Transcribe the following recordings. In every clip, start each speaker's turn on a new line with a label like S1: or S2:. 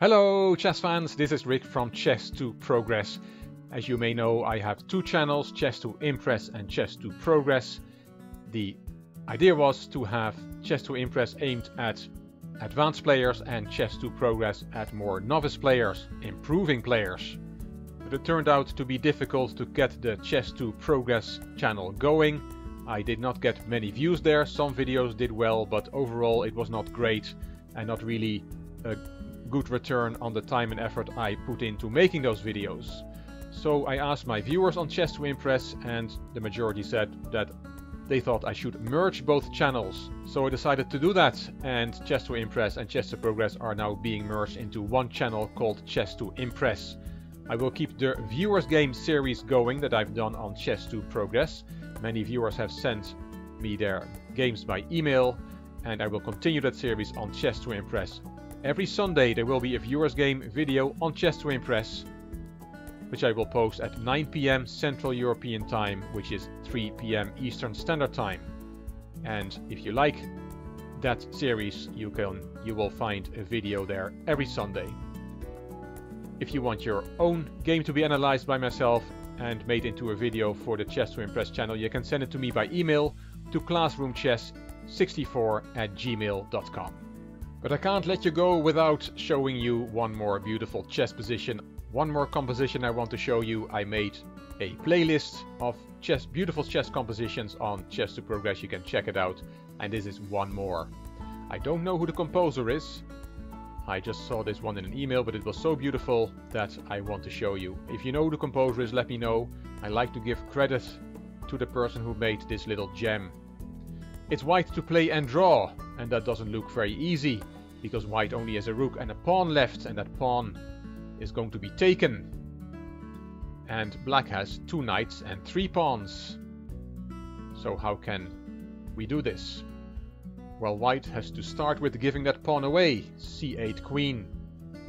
S1: Hello chess fans, this is Rick from Chess to Progress. As you may know, I have two channels, Chess to Impress and Chess to Progress. The idea was to have Chess to Impress aimed at advanced players and Chess to Progress at more novice players, improving players. But it turned out to be difficult to get the Chess to Progress channel going. I did not get many views there, some videos did well, but overall it was not great and not really a good return on the time and effort I put into making those videos. So I asked my viewers on Chess to Impress and the majority said that they thought I should merge both channels. So I decided to do that, and Chess to Impress and Chess to Progress are now being merged into one channel called Chess to Impress. I will keep the Viewers Game series going that I've done on Chess to Progress. Many viewers have sent me their games by email, and I will continue that series on Chess to Impress. Every Sunday there will be a Viewers Game video on Chess to Impress, which I will post at 9 PM Central European Time, which is 3 PM Eastern Standard Time. And if you like that series, you will find a video there every Sunday. If you want your own game to be analyzed by myself and made into a video for the Chess to Impress channel, you can send it to me by email to classroomchess64@gmail.com. But I can't let you go without showing you one more beautiful chess position. One more composition I want to show you. I made a playlist of beautiful chess compositions on Chess to Progress. You can check it out. And this is one more. I don't know who the composer is. I just saw this one in an email, but it was so beautiful that I want to show you. If you know who the composer is, let me know. I like to give credit to the person who made this little gem. It's white to play and draw, and that doesn't look very easy, because white only has a rook and a pawn left, and that pawn is going to be taken. And black has 2 knights and 3 pawns. So how can we do this? Well, white has to start with giving that pawn away. C8 queen.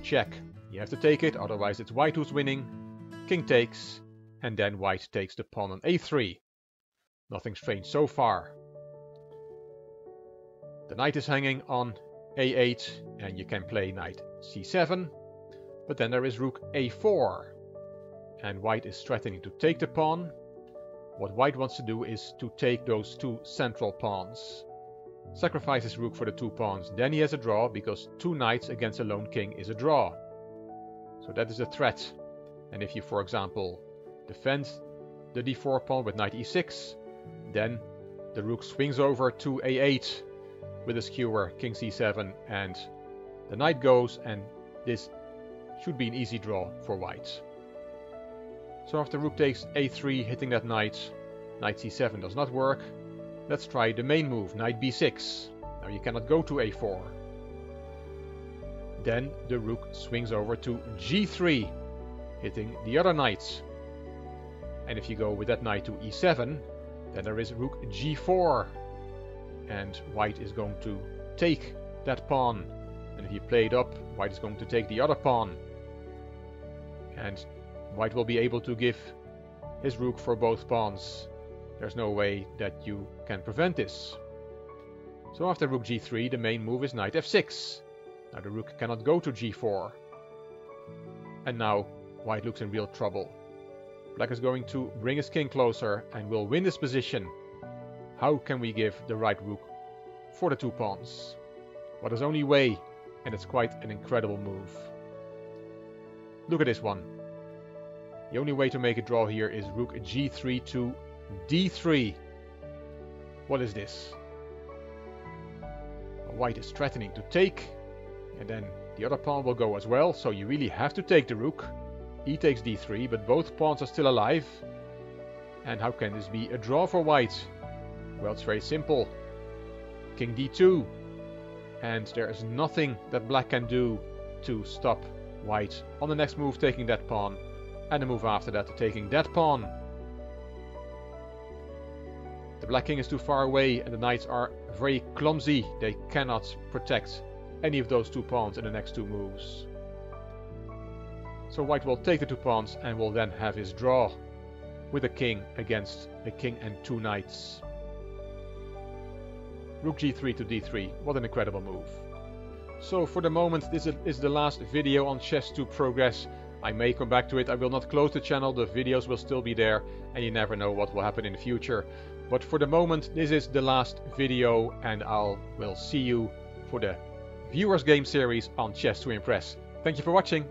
S1: Check. You have to take it, otherwise it's white who's winning. King takes, and then white takes the pawn on A3. Nothing strange so far. The knight is hanging on A8, and you can play knight C7. But then there is rook A4. And white is threatening to take the pawn. What white wants to do is to take those 2 central pawns. Sacrifice his rook for the 2 pawns. Then he has a draw, because 2 knights against a lone king is a draw. So that is a threat. And if you, for example, defend the d4 pawn with knight e6, then the rook swings over to a8 with a skewer, king c7, and the knight goes, and this should be an easy draw for white. So after rook takes a3, hitting that knight, knight c7 does not work. Let's try the main move, knight b6. Now you cannot go to a4. Then the rook swings over to g3, hitting the other knights. And if you go with that knight to e7, then there is rook g4. And white is going to take that pawn. And if you play it up, white is going to take the other pawn. And white will be able to give his rook for both pawns. There's no way that you can prevent this. So after rook g3, the main move is knight f6. Now the rook cannot go to g4. And now white looks in real trouble. Black is going to bring his king closer and will win this position. How can we give the right rook for the 2 pawns? Well, there's only way, and it's quite an incredible move. Look at this one. The only way to make a draw here is rook g3 to d3. What is this? Well, white is threatening to take, and then the other pawn will go as well, so you really have to take the rook. E takes d3, but both pawns are still alive. And how can this be a draw for white? Well, it's very simple. King d2. And there is nothing that black can do to stop white on the next move taking that pawn, and the move after that taking that pawn. The black king is too far away, and the knights are very clumsy. They cannot protect any of those 2 pawns in the next 2 moves. So white will take the 2 pawns and will then have his draw with a king against a king and 2 knights. Rook g3 to d3. What an incredible move. So for the moment, this is the last video on Chess2 Progress. I may come back to it. I will not close the channel. The videos will still be there, and you never know what will happen in the future. But for the moment, this is the last video, and will see you for the Viewers Game series on Chess to Impress. Thank you for watching.